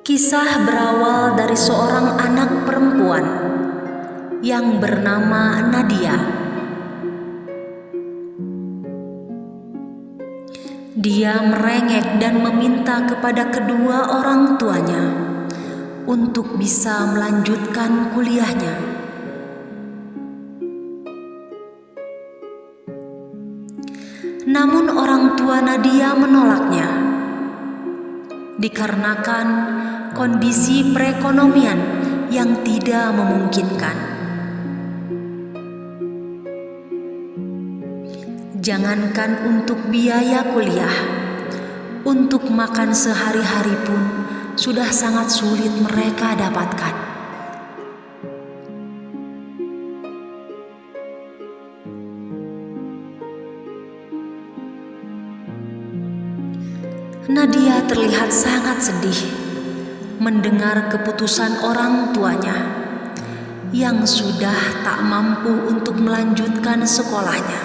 Kisah berawal dari seorang anak perempuan yang bernama Nadia. Dia merengek dan meminta kepada kedua orang tuanya untuk bisa melanjutkan kuliahnya. Namun orang tua Nadia menolaknya dikarenakan kondisi perekonomian yang tidak memungkinkan. Jangankan untuk biaya kuliah, untuk makan sehari-hari pun sudah sangat sulit mereka dapatkan. Nadia terlihat sangat sedih mendengar keputusan orang tuanya yang sudah tak mampu untuk melanjutkan sekolahnya.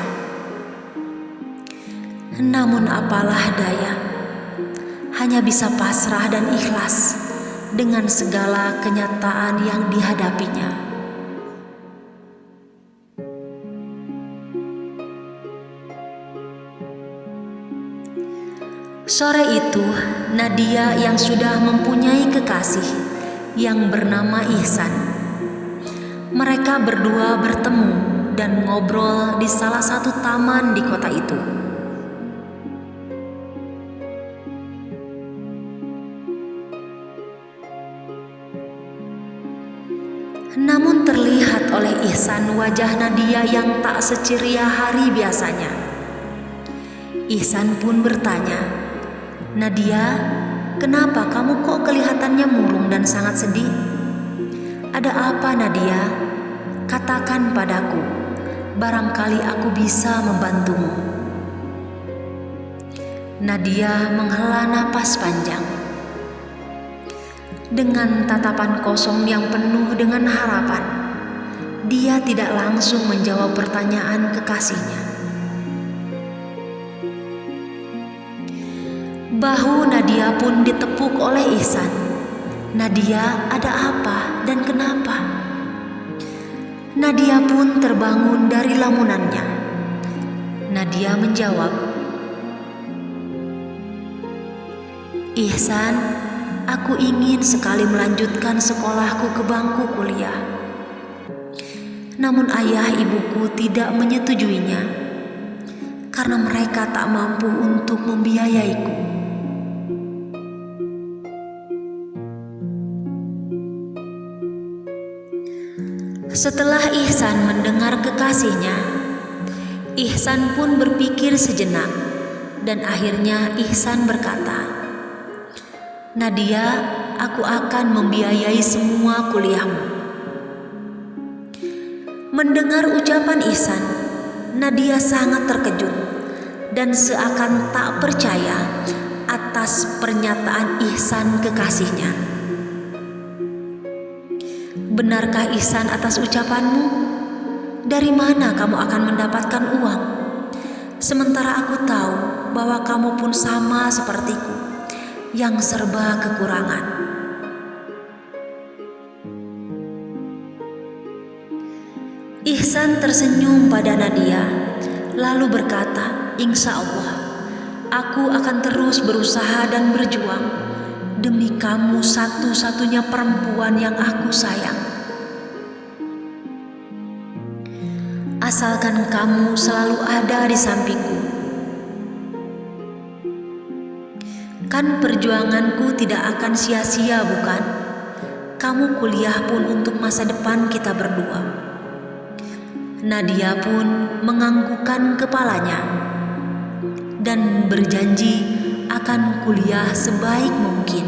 Namun apalah daya, hanya bisa pasrah dan ikhlas dengan segala kenyataan yang dihadapinya. Sore itu, Nadia yang sudah mempunyai kekasih yang bernama Ihsan. Mereka berdua bertemu dan ngobrol di salah satu taman di kota itu. Namun terlihat oleh Ihsan wajah Nadia yang tak seceria hari biasanya. Ihsan pun bertanya, "Nadia, kenapa kamu kok kelihatannya murung dan sangat sedih? Ada apa, Nadia? Katakan padaku, barangkali aku bisa membantumu." Nadia menghela napas panjang. Dengan tatapan kosong yang penuh dengan harapan, dia tidak langsung menjawab pertanyaan kekasihnya. Bahu Nadia pun ditepuk oleh Ihsan. "Nadia, ada apa dan kenapa?" Nadia pun terbangun dari lamunannya. Nadia menjawab, "Ihsan, aku ingin sekali melanjutkan sekolahku ke bangku kuliah. Namun ayah ibuku tidak menyetujuinya karena mereka tak mampu untuk membiayaiku." Setelah Ihsan mendengar kekasihnya, Ihsan pun berpikir sejenak dan akhirnya Ihsan berkata, "Nadia, aku akan membiayai semua kuliahmu." Mendengar ucapan Ihsan, Nadia sangat terkejut dan seakan tak percaya atas pernyataan Ihsan kekasihnya. "Benarkah Ihsan atas ucapanmu? Dari mana kamu akan mendapatkan uang? Sementara aku tahu bahwa kamu pun sama sepertiku, yang serba kekurangan." Ihsan tersenyum pada Nadia, lalu berkata, "Insya Allah, aku akan terus berusaha dan berjuang demi kamu, satu-satunya perempuan yang aku sayang. Asalkan kamu selalu ada di sampingku. Kan perjuanganku tidak akan sia-sia, bukan? Kamu kuliah pun untuk masa depan kita berdua." Nadia pun menganggukkan kepalanya dan berjanji akan kuliah sebaik mungkin.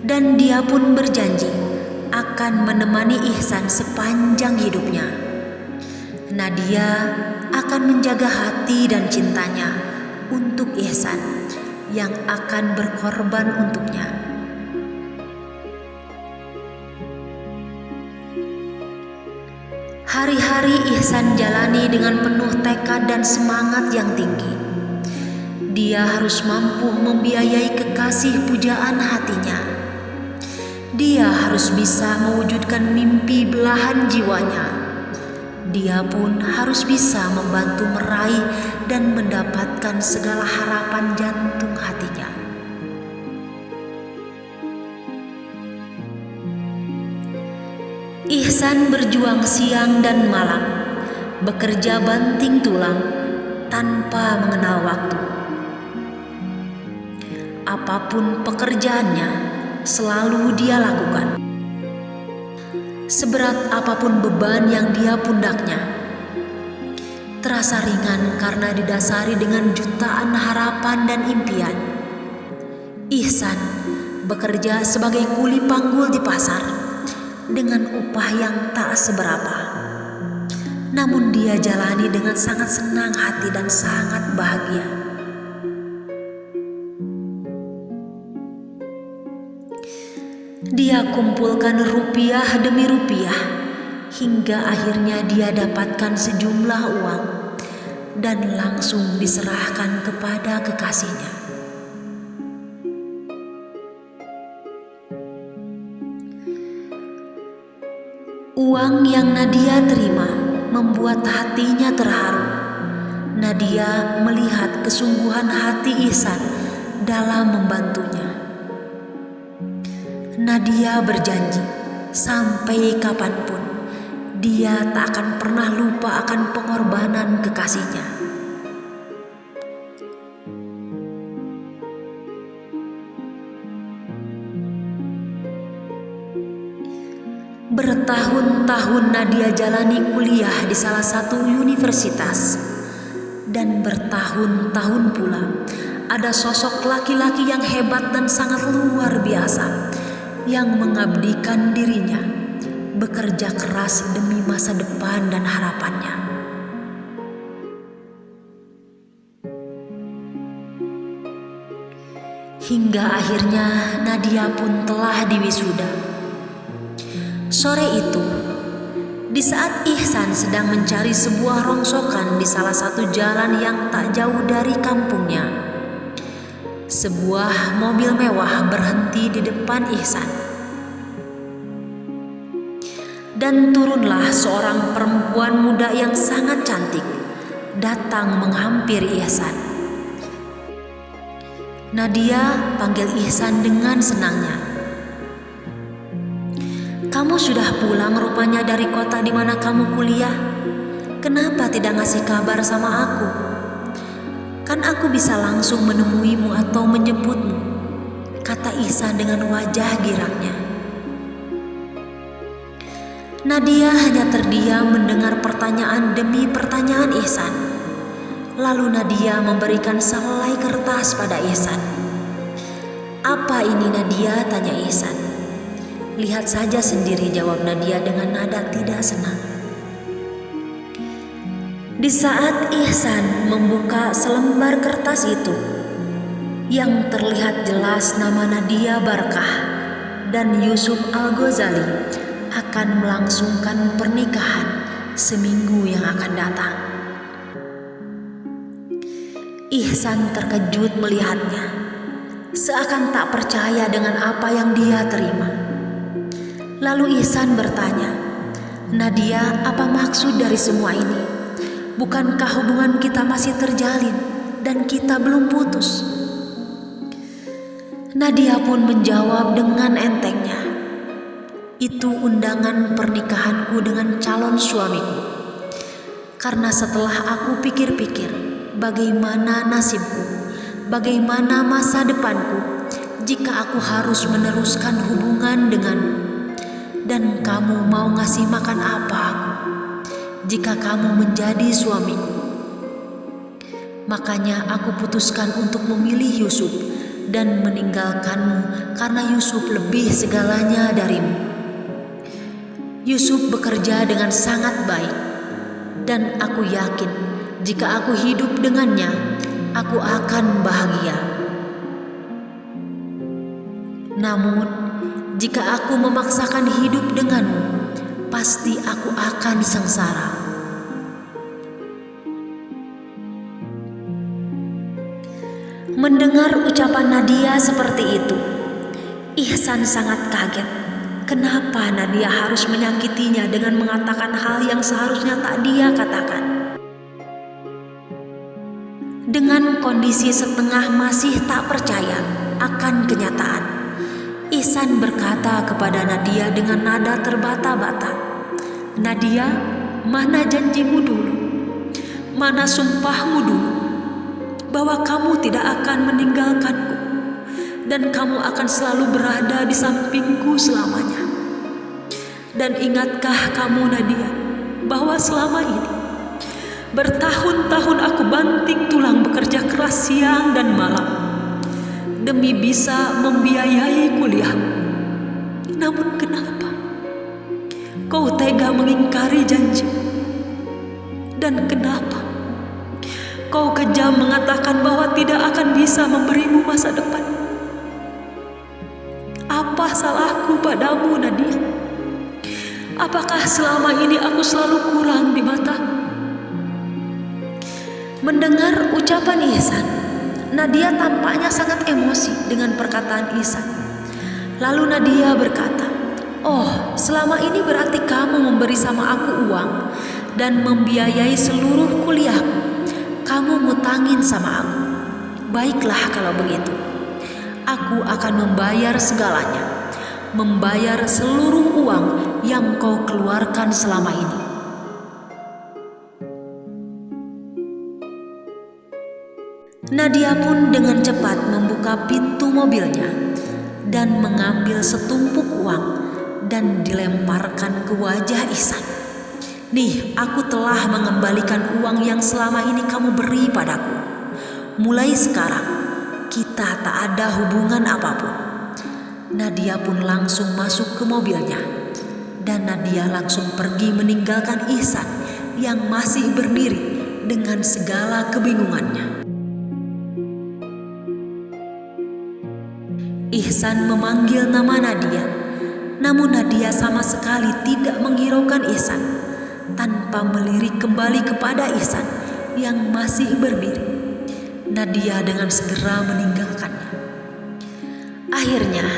Dan dia pun berjanji akan menemani Ihsan sepanjang hidupnya. Nadia akan menjaga hati dan cintanya untuk Ihsan yang akan berkorban untuknya. Hari-hari Ihsan jalani dengan penuh tekad dan semangat yang tinggi. Dia harus mampu membiayai kekasih pujaan hatinya. Dia harus bisa mewujudkan mimpi belahan jiwanya. Dia pun harus bisa membantu meraih dan mendapatkan segala harapan jantung hatinya. Ihsan berjuang siang dan malam, bekerja banting tulang tanpa mengenal waktu. Apapun pekerjaannya, selalu dia lakukan. Seberat apapun beban yang dia pundaknya, terasa ringan karena didasari dengan jutaan harapan dan impian. Ihsan bekerja sebagai kuli panggul di pasar dengan upah yang tak seberapa. Namun dia jalani dengan sangat senang hati dan sangat bahagia. Dia kumpulkan rupiah demi rupiah hingga akhirnya dia dapatkan sejumlah uang dan langsung diserahkan kepada kekasihnya. Uang yang Nadia terima membuat hatinya terharu. Nadia melihat kesungguhan hati Ihsan dalam membantunya. Nadia berjanji sampai kapanpun dia tak akan pernah lupa akan pengorbanan kekasihnya. Bertahun-tahun Nadia jalani kuliah di salah satu universitas, dan bertahun-tahun pula ada sosok laki-laki yang hebat dan sangat luar biasa yang mengabdikan dirinya, bekerja keras demi masa depan dan harapannya. Hingga akhirnya Nadia pun telah diwisuda. Sore itu, di saat Ihsan sedang mencari sebuah rongsokan di salah satu jalan yang tak jauh dari kampungnya, sebuah mobil mewah berhenti di depan Ihsan. Dan turunlah seorang perempuan muda yang sangat cantik, datang menghampiri Ihsan. Nadia panggil Ihsan dengan senangnya. "Kamu sudah pulang rupanya dari kota di mana kamu kuliah. Kenapa tidak ngasih kabar sama aku? Kan aku bisa langsung menemuimu atau menjemputmu," kata Ihsan dengan wajah girangnya. Nadia hanya terdiam mendengar pertanyaan demi pertanyaan Ihsan. Lalu Nadia memberikan selai kertas pada Ihsan. "Apa ini, Nadia?" tanya Ihsan. "Lihat saja sendiri," jawab Nadia dengan nada tidak senang. Di saat Ihsan membuka selembar kertas itu, yang terlihat jelas nama Nadia Barkah dan Yusuf Al-Ghazali akan melangsungkan pernikahan seminggu yang akan datang. Ihsan terkejut melihatnya, seakan tak percaya dengan apa yang dia terima. Lalu Ihsan bertanya, "Nadia, apa maksud dari semua ini? Bukankah hubungan kita masih terjalin dan kita belum putus?" Nadia pun menjawab dengan entengnya, "Itu undangan pernikahanku dengan calon suamiku. Karena setelah aku pikir-pikir bagaimana nasibku, bagaimana masa depanku jika aku harus meneruskan hubungan denganmu. Dan kamu mau ngasih makan apa aku jika kamu menjadi suamiku? Makanya aku putuskan untuk memilih Yusuf dan meninggalkanmu karena Yusuf lebih segalanya darimu. Yusuf bekerja dengan sangat baik, dan aku yakin jika aku hidup dengannya, aku akan bahagia. Namun jika aku memaksakan hidup denganmu, pasti aku akan sengsara." Mendengar ucapan Nadia seperti itu, Ihsan sangat kaget. Kenapa Nadia harus menyakitinya dengan mengatakan hal yang seharusnya tak dia katakan? Dengan kondisi setengah masih tak percaya akan kenyataan, Ihsan berkata kepada Nadia dengan nada terbata-bata, "Nadia, mana janjimu dulu? Mana sumpahmu dulu? Bahwa kamu tidak akan meninggalkanku dan kamu akan selalu berada di sampingku selamanya. Dan ingatkah kamu, Nadia, bahwa selama ini bertahun-tahun aku banting tulang bekerja keras siang dan malam demi bisa membiayai kuliahmu. Namun kenapa kau tega mengingkari janji? Dan kenapa kau kejam mengatakan bahwa tidak akan bisa memberimu masa depan? Apa salahku padamu, Nadia? Apakah selama ini aku selalu kurang di mata?" Mendengar ucapan Ihsan, Nadia tampaknya sangat emosi dengan perkataan Ihsan. Lalu Nadia berkata, "Oh, selama ini berarti kamu memberi sama aku uang dan membiayai seluruh kuliahku. Kamu ngutangin sama aku. Baiklah kalau begitu. Aku akan membayar segalanya, membayar seluruh uang yang kau keluarkan selama ini." Nadia pun dengan cepat membuka pintu mobilnya dan mengambil setumpuk uang dan dilemparkan ke wajah Ihsan. "Nih, aku telah mengembalikan uang yang selama ini kamu beri padaku. Mulai sekarang, kita tak ada hubungan apapun." Nadia pun langsung masuk ke mobilnya, dan Nadia langsung pergi meninggalkan Ihsan yang masih berdiri dengan segala kebingungannya. Ihsan memanggil nama Nadia, namun Nadia sama sekali tidak menghiraukan Ihsan. Tanpa melirik kembali kepada Ihsan yang masih berdiri, Nadia dengan segera meninggalkannya. Akhirnya,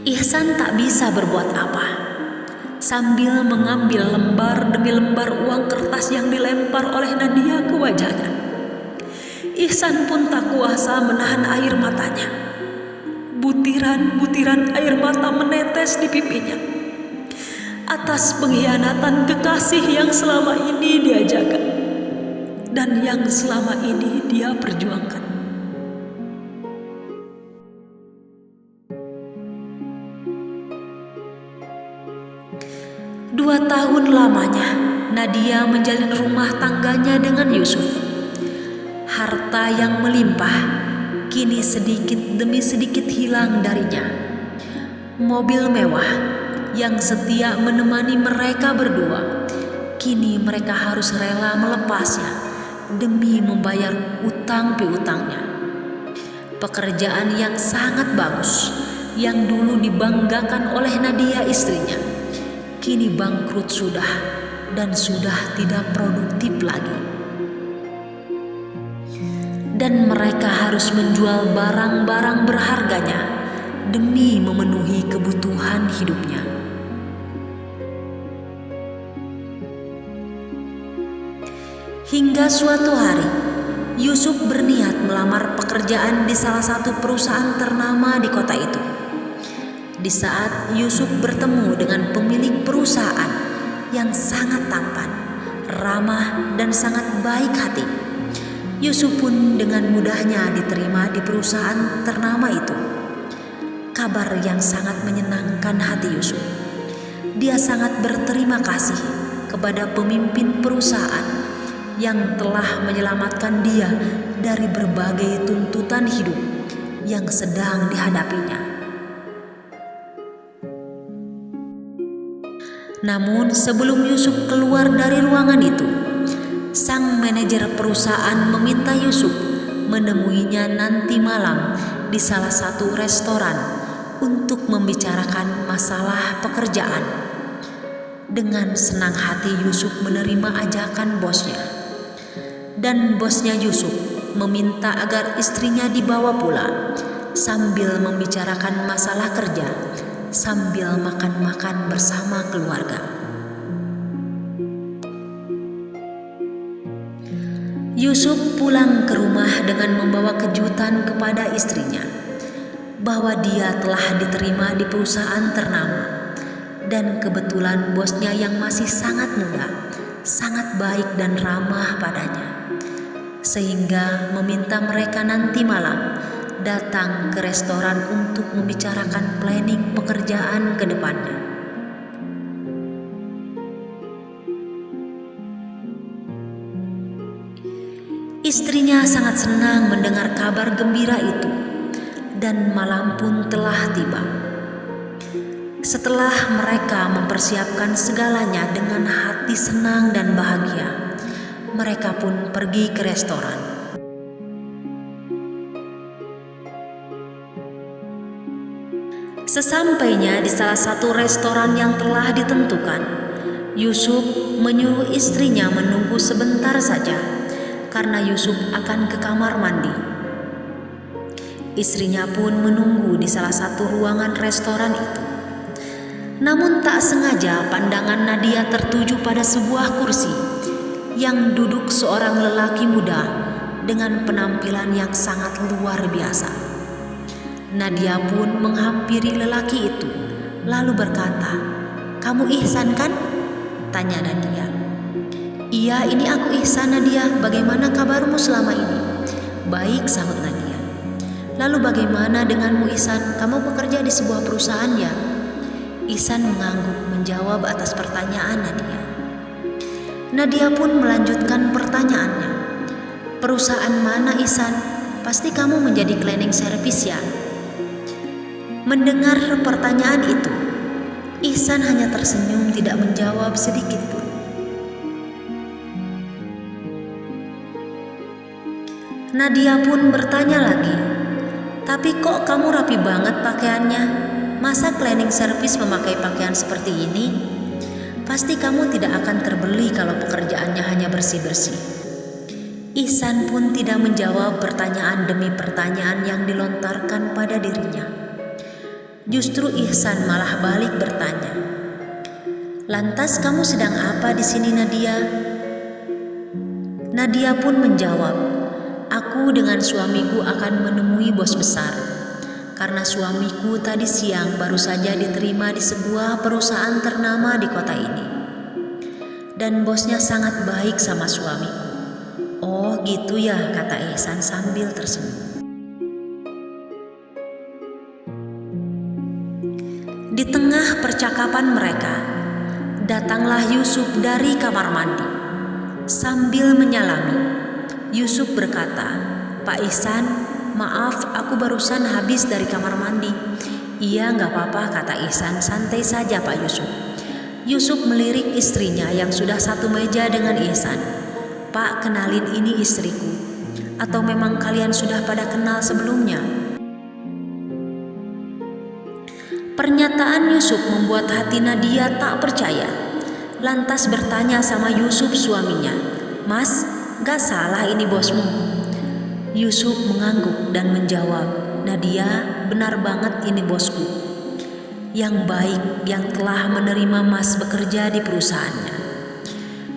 Ihsan tak bisa berbuat apa. Sambil mengambil lembar demi lembar uang kertas yang dilempar oleh Nadia ke wajahnya, Ihsan pun tak kuasa menahan air matanya. Butiran-butiran air mata menetes di pipinya atas pengkhianatan kekasih yang selama ini dia jaga dan yang selama ini dia perjuangkan. Dua tahun lamanya Nadia menjalin rumah tangganya dengan Yusuf. Harta yang melimpah kini sedikit demi sedikit hilang darinya. Mobil mewah yang setia menemani mereka berdua, kini mereka harus rela melepasnya demi membayar utang piutangnya. Pekerjaan yang sangat bagus yang dulu dibanggakan oleh Nadia istrinya, kini bangkrut sudah dan sudah tidak produktif lagi. Dan mereka harus menjual barang-barang berharganya demi memenuhi kebutuhan hidupnya. Hingga suatu hari, Yusuf berniat melamar pekerjaan di salah satu perusahaan ternama di kota itu. Di saat Yusuf bertemu dengan pemilik perusahaan yang sangat tampan, ramah, dan sangat baik hati, Yusuf pun dengan mudahnya diterima di perusahaan ternama itu. Kabar yang sangat menyenangkan hati Yusuf. Dia sangat berterima kasih kepada pemimpin perusahaan yang telah menyelamatkan dia dari berbagai tuntutan hidup yang sedang dihadapinya. Namun sebelum Yusuf keluar dari ruangan itu, sang manajer perusahaan meminta Yusuf menemuinya nanti malam di salah satu restoran untuk membicarakan masalah pekerjaan. Dengan senang hati Yusuf menerima ajakan bosnya. Dan bosnya Yusuf meminta agar istrinya dibawa pulang sambil membicarakan masalah kerja, sambil makan-makan bersama keluarga. Yusuf pulang ke rumah dengan membawa kejutan kepada istrinya bahwa dia telah diterima di perusahaan ternama, dan kebetulan bosnya yang masih sangat muda sangat baik dan ramah padanya, sehingga meminta mereka nanti malam datang ke restoran untuk membicarakan planning pekerjaan ke depannya. Istrinya sangat senang mendengar kabar gembira itu, dan malam pun telah tiba. Setelah mereka mempersiapkan segalanya dengan hati senang dan bahagia, mereka pun pergi ke restoran. Sesampainya di salah satu restoran yang telah ditentukan, Yusuf menyuruh istrinya menunggu sebentar saja karena Yusuf akan ke kamar mandi. Istrinya pun menunggu di salah satu ruangan restoran itu. Namun tak sengaja pandangan Nadia tertuju pada sebuah kursi yang duduk seorang lelaki muda dengan penampilan yang sangat luar biasa. Nadia pun menghampiri lelaki itu lalu berkata, "Kamu Ihsan kan?" tanya Nadia. "Iya, ini aku Ihsan, Nadia. Bagaimana kabarmu selama ini?" "Baik," sahut Nadia. "Lalu bagaimana denganmu Ihsan? Kamu bekerja di sebuah perusahaan ya?" Ihsan mengangguk menjawab atas pertanyaan Nadia. Nadia pun melanjutkan pertanyaannya. "Perusahaan mana Ihsan? Pasti kamu menjadi cleaning service ya?" Mendengar pertanyaan itu, Ihsan hanya tersenyum tidak menjawab sedikit pun. Nadia pun bertanya lagi, "Tapi kok kamu rapi banget pakaiannya? Masa cleaning service memakai pakaian seperti ini? Pasti kamu tidak akan terbeli kalau pekerjaannya hanya bersih-bersih." Ihsan pun tidak menjawab pertanyaan demi pertanyaan yang dilontarkan pada dirinya. Justru Ihsan malah balik bertanya, "Lantas kamu sedang apa di sini, Nadia?" Nadia pun menjawab, "Aku dengan suamiku akan menemui bos besar. Karena suamiku tadi siang baru saja diterima di sebuah perusahaan ternama di kota ini. Dan bosnya sangat baik sama suamiku." "Oh gitu ya," kata Ihsan sambil tersenyum. Di tengah percakapan mereka, datanglah Yusuf dari kamar mandi. Sambil menyalami, Yusuf berkata, "Pak Ihsan, maaf aku barusan habis dari kamar mandi." "Iya gak apa-apa," kata Ihsan, "santai saja Pak Yusuf." Yusuf melirik istrinya yang sudah satu meja dengan Ihsan. "Pak, kenalin ini istriku. Atau memang kalian sudah pada kenal sebelumnya?" Pernyataan Yusuf membuat hati Nadia tak percaya. Lantas bertanya sama Yusuf suaminya, "Mas, gak salah ini bosmu?" Yusuf mengangguk dan menjawab, "Nadia, benar banget ini bosku. Yang baik yang telah menerima Mas bekerja di perusahaannya."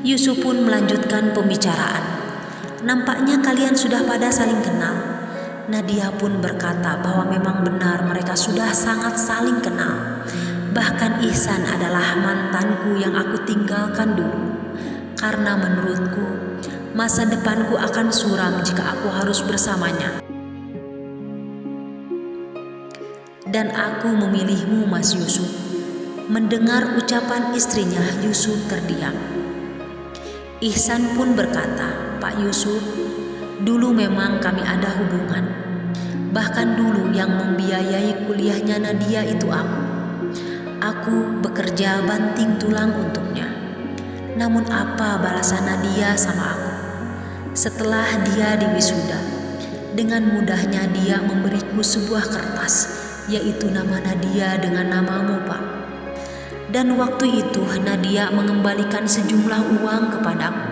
Yusuf pun melanjutkan pembicaraan. "Nampaknya kalian sudah pada saling kenal." Nadia pun berkata bahwa memang benar mereka sudah sangat saling kenal. "Bahkan Ihsan adalah mantanku yang aku tinggalkan dulu. Karena menurutku, masa depanku akan suram jika aku harus bersamanya. Dan aku memilihmu, Mas Yusuf." Mendengar ucapan istrinya, Yusuf terdiam. Ihsan pun berkata, "Pak Yusuf, dulu memang kami ada hubungan. Bahkan dulu yang membiayai kuliahnya Nadia itu aku. Aku bekerja banting tulang untuknya. Namun apa balasan Nadia sama aku? Setelah dia diwisuda, dengan mudahnya dia memberiku sebuah kertas, yaitu nama Nadia dengan namamu, Pak. Dan waktu itu Nadia mengembalikan sejumlah uang kepadaku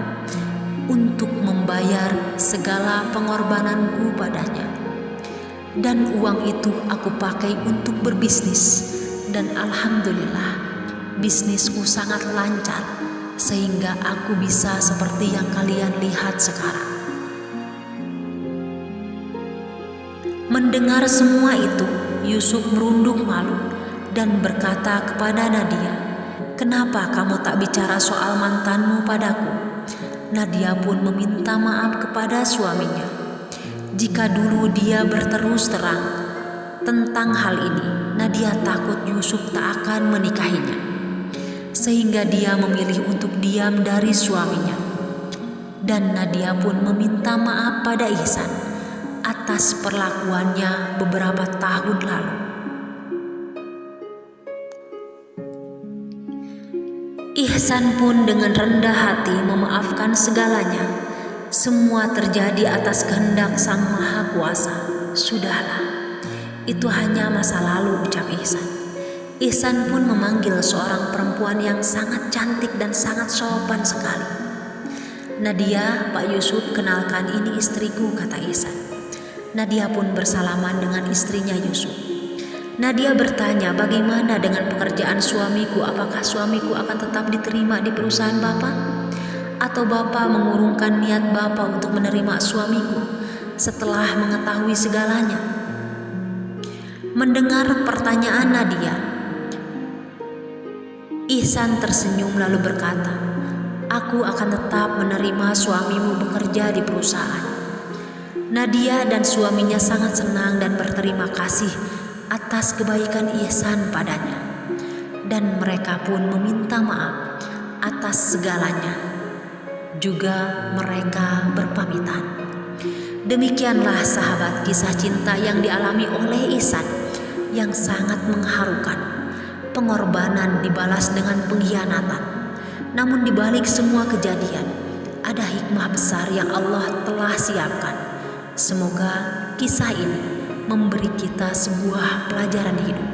untuk membayar membayar segala pengorbananku padanya. Dan uang itu aku pakai untuk berbisnis, dan alhamdulillah bisnisku sangat lancar sehingga aku bisa seperti yang kalian lihat sekarang. Mendengar semua itu, Yusuf merunduk malu dan berkata kepada Nadia, "Kenapa kamu tak bicara soal mantanmu padaku?" Nadia pun meminta maaf kepada suaminya. Jika dulu dia berterus terang tentang hal ini, Nadia takut Yusuf tak akan menikahinya, sehingga dia memilih untuk diam dari suaminya. Dan Nadia pun meminta maaf pada Ihsan atas perlakuannya beberapa tahun lalu. Ihsan pun dengan rendah hati memaafkan segalanya. Semua terjadi atas kehendak Sang Maha Kuasa. Sudahlah, itu hanya masa lalu, ucap Ihsan. Ihsan pun memanggil seorang perempuan yang sangat cantik dan sangat sopan sekali. "Nadia, Pak Yusuf, kenalkan, ini istriku," kata Ihsan. Nadia pun bersalaman dengan istrinya Yusuf. Nadia bertanya, "Bagaimana dengan pekerjaan suamiku? Apakah suamiku akan tetap diterima di perusahaan Bapak? Atau Bapak mengurungkan niat Bapak untuk menerima suamiku setelah mengetahui segalanya?" Mendengar pertanyaan Nadia, Ihsan tersenyum lalu berkata, "Aku akan tetap menerima suamimu bekerja di perusahaan." Nadia dan suaminya sangat senang dan berterima kasih atas kebaikan Ihsan padanya, dan mereka pun meminta maaf atas segalanya. Juga mereka berpamitan. Demikianlah sahabat kisah cinta yang dialami oleh Ihsan yang sangat mengharukan. Pengorbanan dibalas dengan pengkhianatan. Namun di balik semua kejadian ada hikmah besar yang Allah telah siapkan. Semoga kisah ini memberi kita sebuah pelajaran hidup.